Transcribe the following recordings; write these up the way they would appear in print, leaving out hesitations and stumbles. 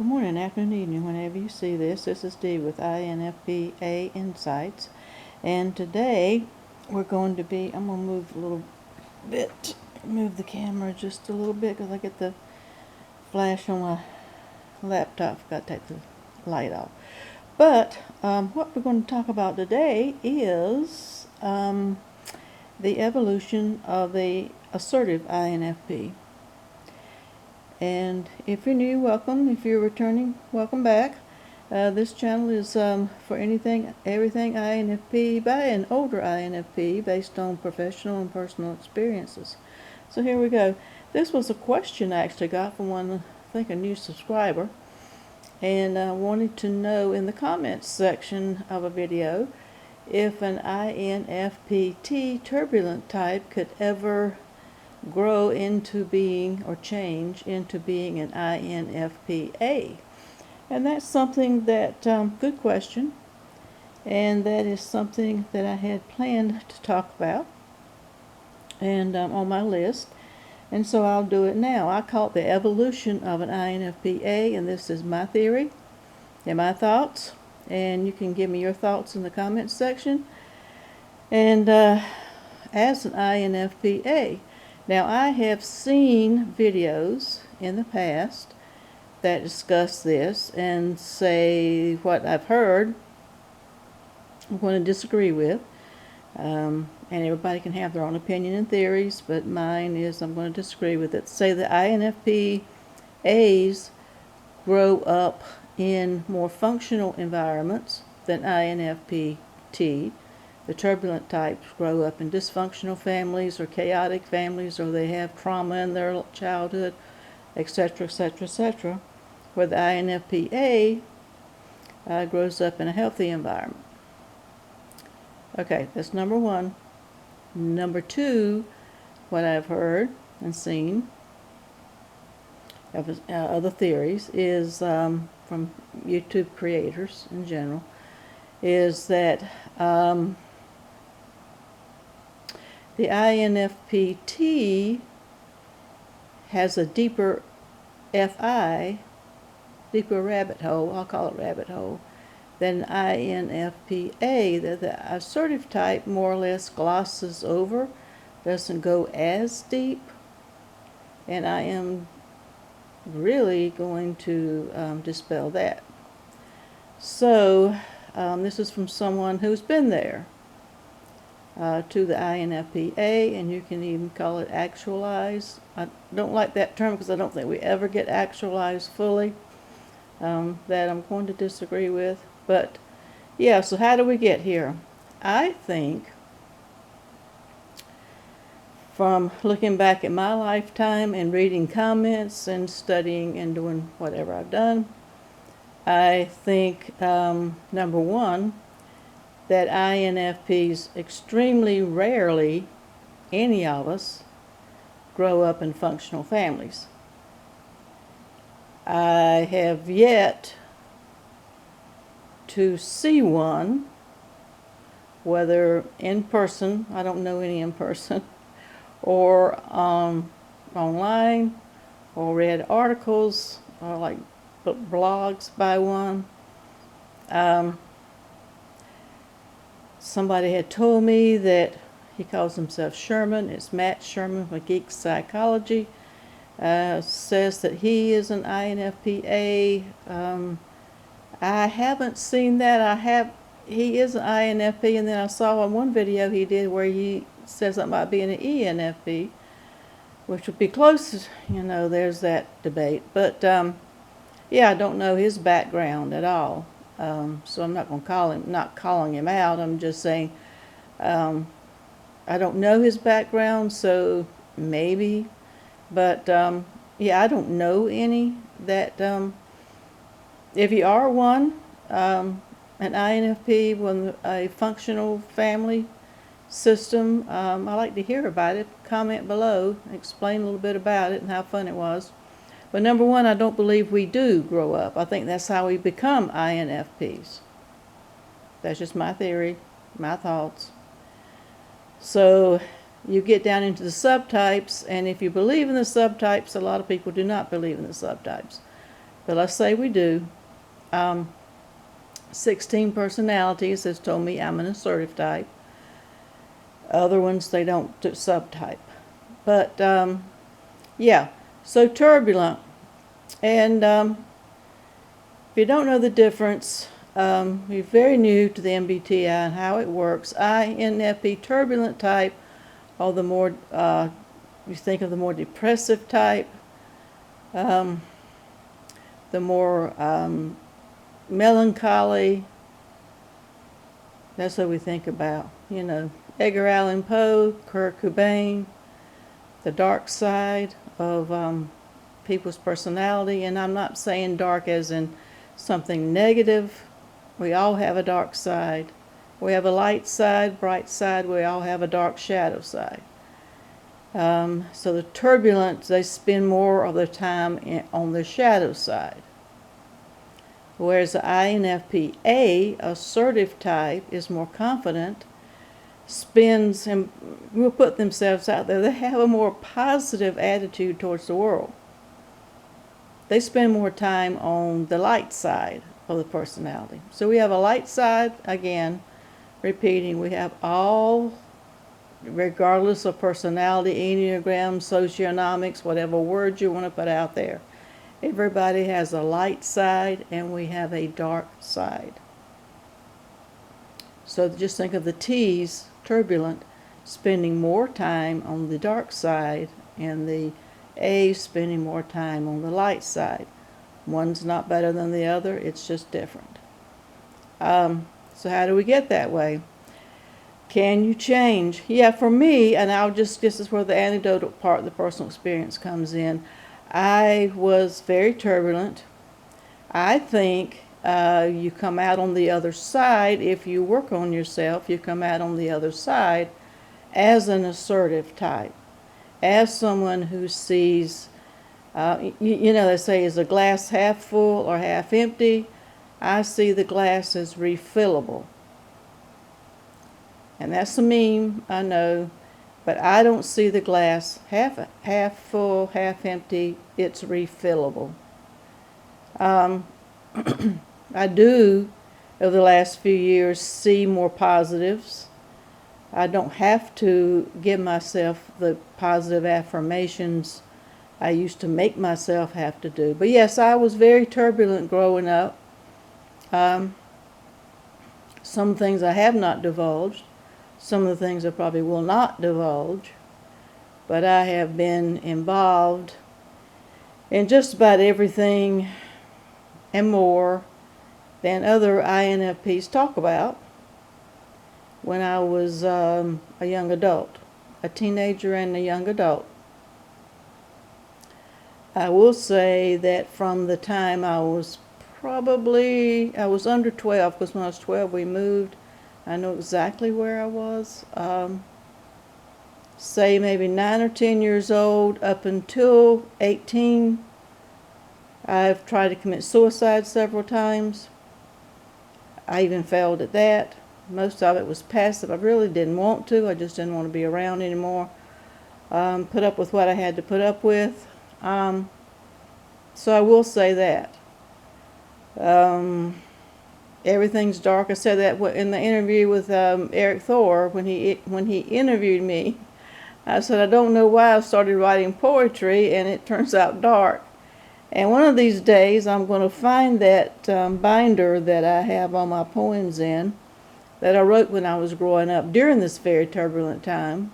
Good morning, afternoon, evening, whenever you see this. This is Dee with INFP-A Insights. And today we're going to be, I'm going to move a little bit, move the camera just a little bit because I get the flash on my laptop. Forgot to take the light off. But what we're going to talk about today is the evolution of the assertive INFP. And if you're new, welcome. If you're returning, welcome back. This channel is for everything INFP by an older INFP based on professional and personal experiences. So here we go. This was a question I actually got from one, I think a new subscriber, and I wanted to know in the comments section of a video if an INFP-T turbulent type could ever grow into being or change into being an INFP-A. And that's something that, good question, and that is something that I had planned to talk about and on my list, and so I'll do it now. I call it the evolution of an INFP-A, and this is my theory and my thoughts, and you can give me your thoughts in the comments section. And as an INFP-A, now, I have seen videos in the past that discuss this and say what I've heard I'm going to disagree with. And everybody can have their own opinion and theories, but mine is I'm going to disagree with it. Say the INFP-As grow up in more functional environments than INFP-T. The turbulent types grow up in dysfunctional families or chaotic families, or they have trauma in their childhood, etc., etc., etc., where the INFP-A grows up in a healthy environment. Okay, that's number one. Number two, what I've heard and seen of other theories is from YouTube creators in general, is that the INFP-T has a deeper FI, deeper rabbit hole, I'll call it rabbit hole, than INFP-A. The assertive type more or less glosses over, doesn't go as deep, and I am really going to dispel that. So this is from someone who's been there. To the INFP-A, and you can even call it actualized. I don't like that term because I don't think we ever get actualized fully. That I'm going to disagree with. But yeah, so how do we get here? I think from looking back at my lifetime and reading comments and studying and doing whatever I've done, I think number one, that INFPs extremely rarely, any of us, grow up in functional families. I have yet to see one, whether in person, I don't know any in person, or online, or read articles, or like blogs by one. Somebody had told me that he calls himself Sherman. It's Matt Sherman with Geek Psychology. Says that he is an INFP-A. I haven't seen that. He is an INFP, and then I saw on one video he did where he says something about being an ENFP, which would be close. You know, there's that debate. But yeah, I don't know his background at all. So I'm not going to not calling him out. I'm just saying I don't know his background, so maybe. But yeah, I don't know any that if you are one, an INFP with a functional family system, I'd like to hear about it. Comment below, explain a little bit about it and how fun it was. But number one, I don't believe we do grow up. I think that's how we become INFPs. That's just my theory, my thoughts. So you get down into the subtypes, and if you believe in the subtypes, a lot of people do not believe in the subtypes. but let's say we do. 16 personalities has told me I'm an assertive type. Other ones, they don't subtype. But, yeah, so turbulent. And if you don't know the difference, you're very new to the MBTI and how it works. INFP turbulent type, or the more, you think of the more depressive type, the more melancholy. That's what we think about. You know, Edgar Allan Poe, Kurt Cobain, the dark side of people's personality. And I'm not saying dark as in something negative. We all have a dark side. We have a light side, bright side. We all have a dark shadow side. So the turbulent, they spend more of their time on the shadow side. Whereas the INFP-A, assertive type, is more confident, spends and will put themselves out there. They have a more positive attitude towards the world. They spend more time on the light side of the personality. So we have a light side, again, repeating, we have all, regardless of personality, Enneagram, socioeconomics, whatever word you want to put out there. Everybody has a light side and we have a dark side. So just think of the T's, turbulent, spending more time on the dark side and the A spending more time on the light side. One's not better than the other, it's just different. So how do we get that way? Can you change? Yeah, for me, and this is where the anecdotal part of the personal experience comes in. I was very turbulent. I think you come out on the other side, if you work on yourself, you come out on the other side as an assertive type, as someone who sees, you know, they say, is the glass half full or half empty? I see the glass as refillable. And that's a meme, I know, but I don't see the glass half full, half empty. It's refillable. I do, over the last few years, see more positives. I don't have to give myself the positive affirmations I used to make myself have to do. But yes, I was very turbulent growing up. Some things I have not divulged. Some of the things I probably will not divulge. But I have been involved in just about everything and more than other INFPs talk about when I was a young adult, a teenager and a young adult. I will say that from the time I was under 12, because when I was 12 we moved. I know exactly where I was. Say maybe 9 or 10 years old up until 18. I've tried to commit suicide several times. I even failed at that. Most of it was passive. I really didn't want to. I just didn't want to be around anymore. Put up with what I had to put up with. So I will say that. Everything's dark. I said that in the interview with Eric Thor when he interviewed me. I said, I don't know why I started writing poetry and it turns out dark. And one of these days I'm going to find that binder that I have all my poems in that I wrote when I was growing up during this very turbulent time,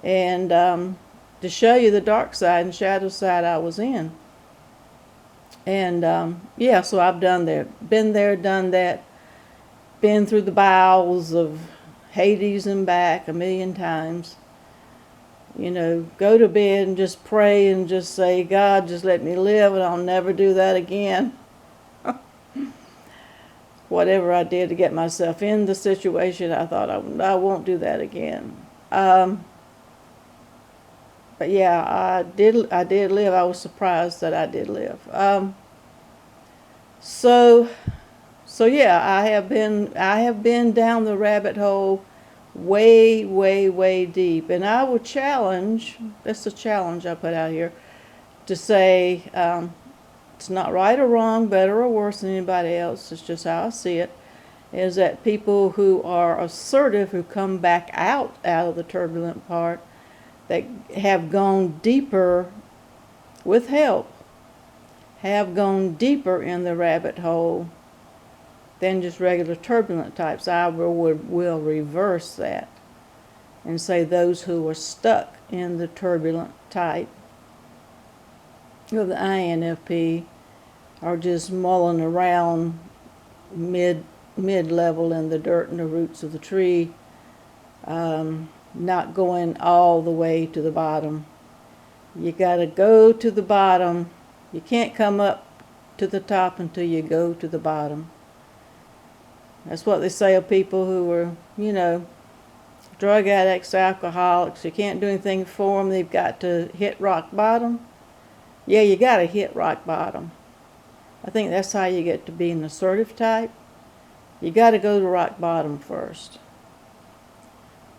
and to show you the dark side and shadow side I was in. And yeah, so I've been there, done that, been through the bowels of Hades and back a million times. You know, go to bed and just pray and just say, God, just let me live and I'll never do that again. Whatever I did to get myself in the situation, I thought I won't do that again. But yeah, I did live. I was surprised that I did live. So yeah, I have been down the rabbit hole way, way, way deep. And I would challenge, that's a challenge I put out here, to say, it's not right or wrong, better or worse than anybody else, it's just how I see it, is that people who are assertive, who come back out of the turbulent part, that have gone deeper with help, have gone deeper in the rabbit hole than just regular turbulent types. I will reverse that and say those who are stuck in the turbulent type of the INFP are just mulling around mid-level in the dirt and the roots of the tree, not going all the way to the bottom. You got to go to the bottom. You can't come up to the top until you go to the bottom. That's what they say of people who are, drug addicts, alcoholics. You can't do anything for them. They've got to hit rock bottom. Yeah, you got to hit rock bottom. I think that's how you get to be an assertive type. You got to go to rock bottom first.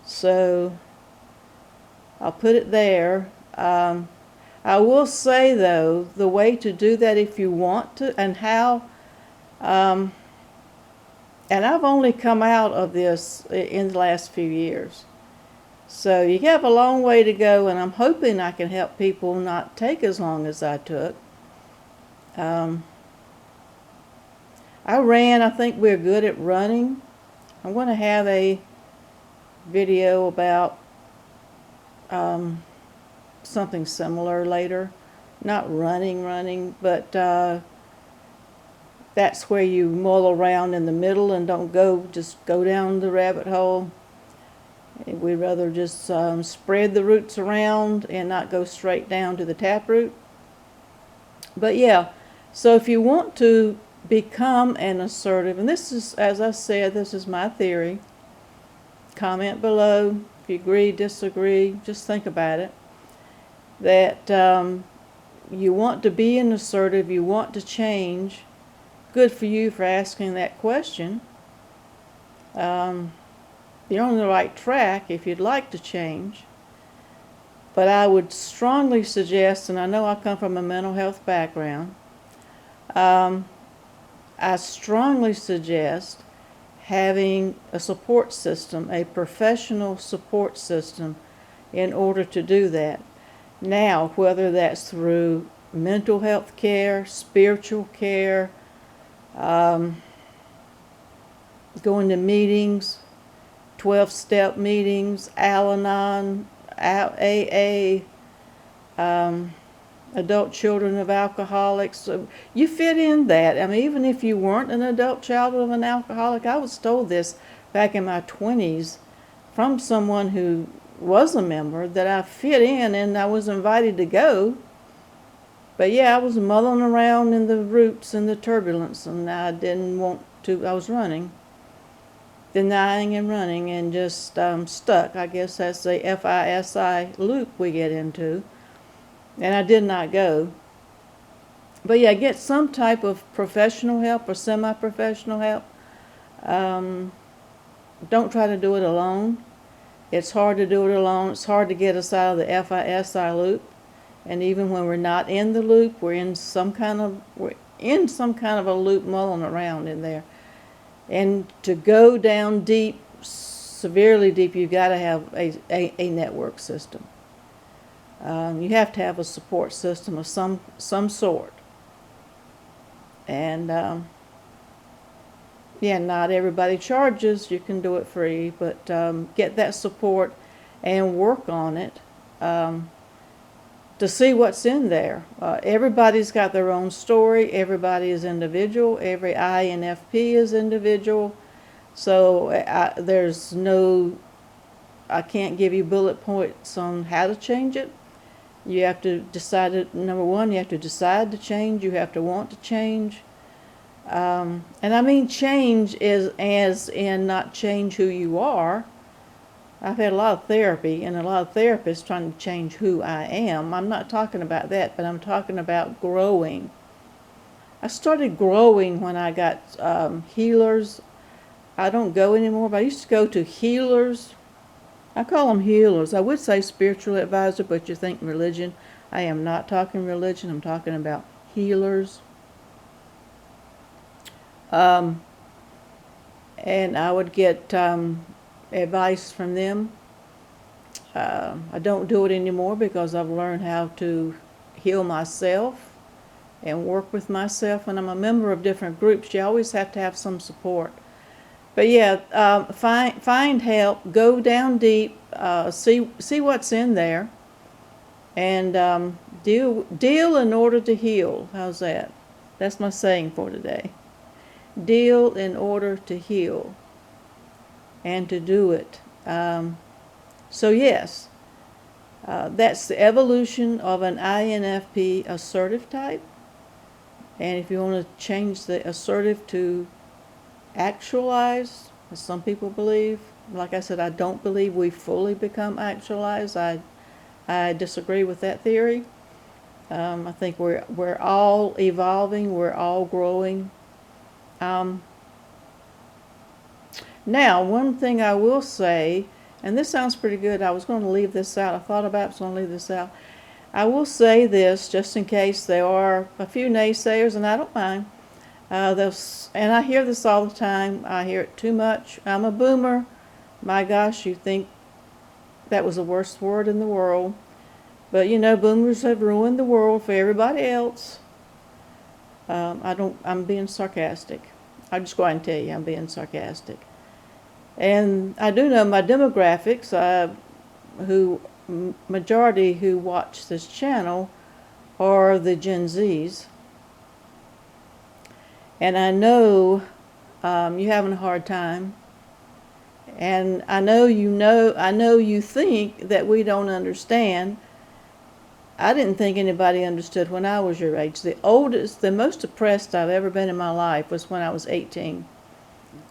So I'll put it there. I will say, though, the way to do that if you want to, and how, and I've only come out of this in the last few years. So you have a long way to go, and I'm hoping I can help people not take as long as I took. I think we're good at running. I'm going to have a video about something similar later. Not running, but that's where you mull around in the middle and don't just go down the rabbit hole. We'd rather just spread the roots around and not go straight down to the taproot. But yeah, so if you want to become an assertive, and this is, as I said, this is my theory. Comment below if you agree, disagree, just think about it. That you want to be an assertive, you want to change. Good for you for asking that question. You're on the right track if you'd like to change. But I would strongly suggest, and I know I come from a mental health background, I strongly suggest having a support system, a professional support system, in order to do that. Now, whether that's through mental health care, spiritual care, going to meetings, 12-step meetings, Al-Anon, AA, adult children of alcoholics. So you fit in that. I mean, even if you weren't an adult child of an alcoholic, I was told this back in my 20s from someone who was a member, that I fit in and I was invited to go. But yeah, I was mulling around in the roots and the turbulence, and I didn't want to. I was running, denying and running, and just stuck. I guess that's the FISI loop we get into. And I did not go. But yeah, get some type of professional help or semi-professional help. Don't try to do it alone. It's hard to do it alone. It's hard to get us out of the FISI loop. And even when we're not in the loop, we're in some kind of a loop mulling around in there. And to go down deep, severely deep, you've got to have a network system. You have to have a support system of some sort. And yeah, not everybody charges. You can do it free, but get that support and work on it to see what's in there. Everybody's got their own story. Everybody is individual. Every INFP is individual. So I can't give you bullet points on how to change it. You have to decide it. Number one, you have to decide to change. You have to want to change. And I mean change as in not change who you are. I've had a lot of therapy and a lot of therapists trying to change who I am. I'm not talking about that, but I'm talking about growing. I started growing when I got healers. I don't go anymore, but I used to go to healers. I call them healers. I would say spiritual advisor, but you think religion. I am not talking religion. I'm talking about healers. And I would get advice from them. I don't do it anymore because I've learned how to heal myself and work with myself. When I'm a member of different groups, you always have to have some support. But yeah, find help, go down deep, see what's in there, and deal in order to heal. How's that? That's my saying for today. Deal in order to heal, and to do it. So yes, that's the evolution of an INFP assertive type. And if you want to change the assertive to actualize, as some people believe, like I said, I don't believe we fully become actualized. I disagree with that theory. I think we're all evolving, we're all growing. Now, one thing I will say, and this sounds pretty good. I was going to leave this out. I thought about it, I was going to leave this out. I will say this just in case there are a few naysayers, and I don't mind. And I hear this all the time. I hear it too much. I'm a boomer. My gosh, you think that was the worst word in the world. But you know, boomers have ruined the world for everybody else. I'm being sarcastic. I'll just go ahead and tell you I'm being sarcastic. And I do know my demographics, majority who watch this channel are the Gen Zs. And I know you're having a hard time. And I know you think that we don't understand. I didn't think anybody understood when I was your age. The most depressed I've ever been in my life was when I was 18.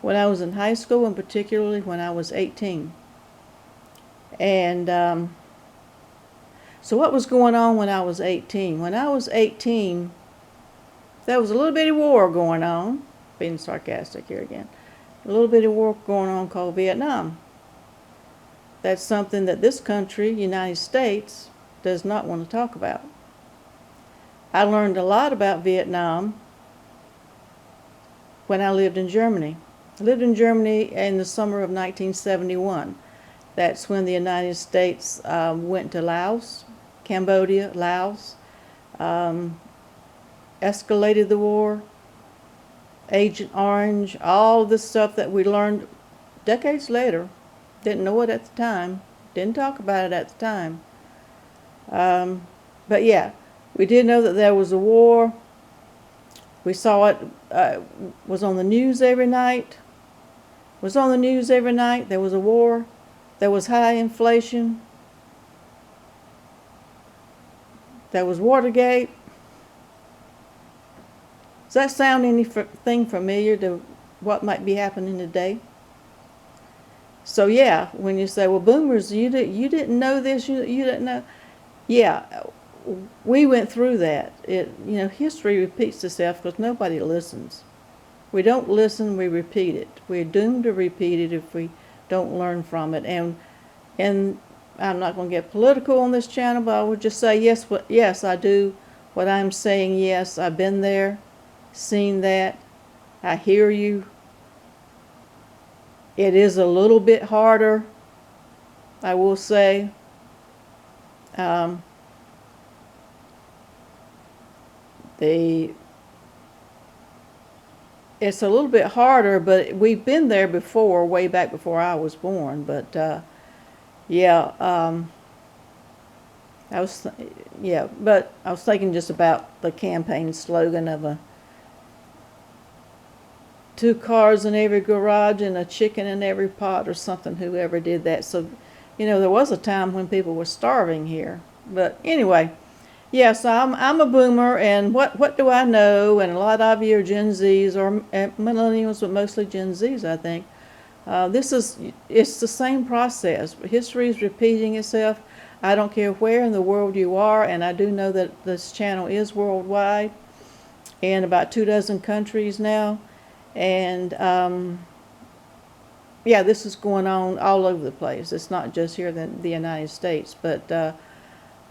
When I was in high school, and particularly when I was 18. And so what was going on when I was 18? When I was 18, there was a little bitty war going on. Being sarcastic here again. A little bitty war going on called Vietnam. That's something that this country, United States, does not want to talk about. I learned a lot about Vietnam when I lived in Germany. I lived in Germany in the summer of 1971. That's when the United States went to Laos, Cambodia, Laos, escalated the war, Agent Orange, all this stuff that we learned decades later. Didn't know it at the time, didn't talk about it at the time. But yeah, we did know that there was a war. We saw it, was on the news every night. There was a war. There was high inflation. There was Watergate. Does that sound anything familiar to what might be happening today? So yeah, when you say, well, boomers, you didn't know this, you didn't know. Yeah, we went through that. History repeats itself because nobody listens. We don't listen, we repeat it. We're doomed to repeat it if we don't learn from it. And I'm not going to get political on this channel, but I would just say, yes, I do what I'm saying. Yes, I've been there, seen that. I hear you. It is a little bit harder, I will say. It's a little bit harder, but we've been there before, way back before I was born. But yeah, I was thinking just about the campaign slogan of 2 cars in every garage and a chicken in every pot, or something. Whoever did that. So, there was a time when people were starving here. But anyway. Yes, I'm a boomer, and what do I know? And a lot of you are Gen Zs or millennials, but mostly Gen Zs, I think. It's the same process. History is repeating itself. I don't care where in the world you are, and I do know that this channel is worldwide in about 24 countries now. And yeah, this is going on all over the place. It's not just here in the United States, but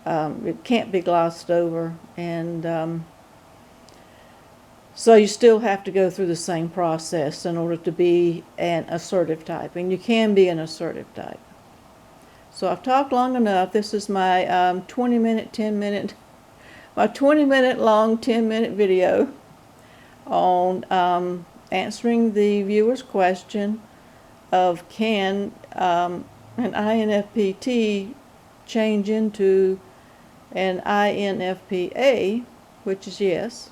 it can't be glossed over. And So you still have to go through the same process in order to be an assertive type, and you can be an assertive type. So I've talked long enough. This is my 20-minute long 10-minute video on answering the viewer's question of can an INFP-T change into an INFP-A, which is yes,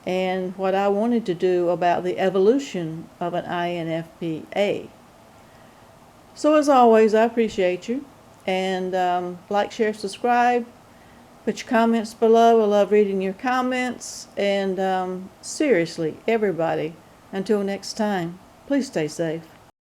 and what I wanted to do about the evolution of an INFP-A. So as always, I appreciate you, and like, share, subscribe, put your comments below. I love reading your comments, and seriously, everybody, until next time, please stay safe.